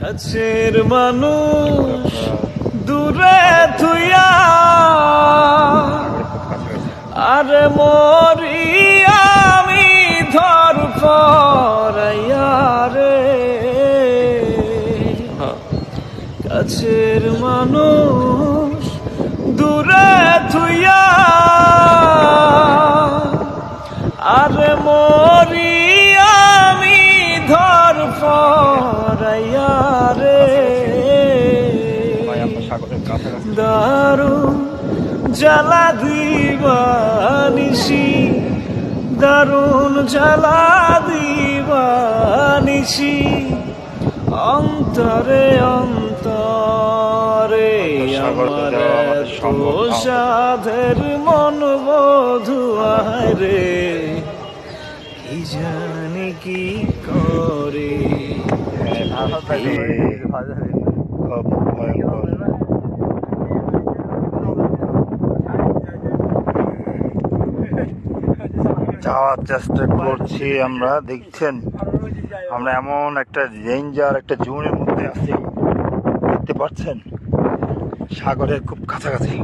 কাছের মানুষ দূরে থুইয়া আরে মরি আমি ধর পরাইয়া রে, কাছের মানুষ দূরে থুইয়া আরে মরি আমি ধর পরাইয়া রে, দারুণ জ্বালা দিবানিসি, দারুণ জ্বালা দিবানিসি, অন্তরে অন্তরে আমার এত সাধের মন বধুয়ায় রে, কি জানি কি করে। যাওয়ার চেষ্টা করছি আমরা, দেখছেন আমরা এমন একটা ডেঞ্জার একটা জোনের মধ্যে আছি, দেখতে পাচ্ছেন সাগরের খুব কাছাকাছি।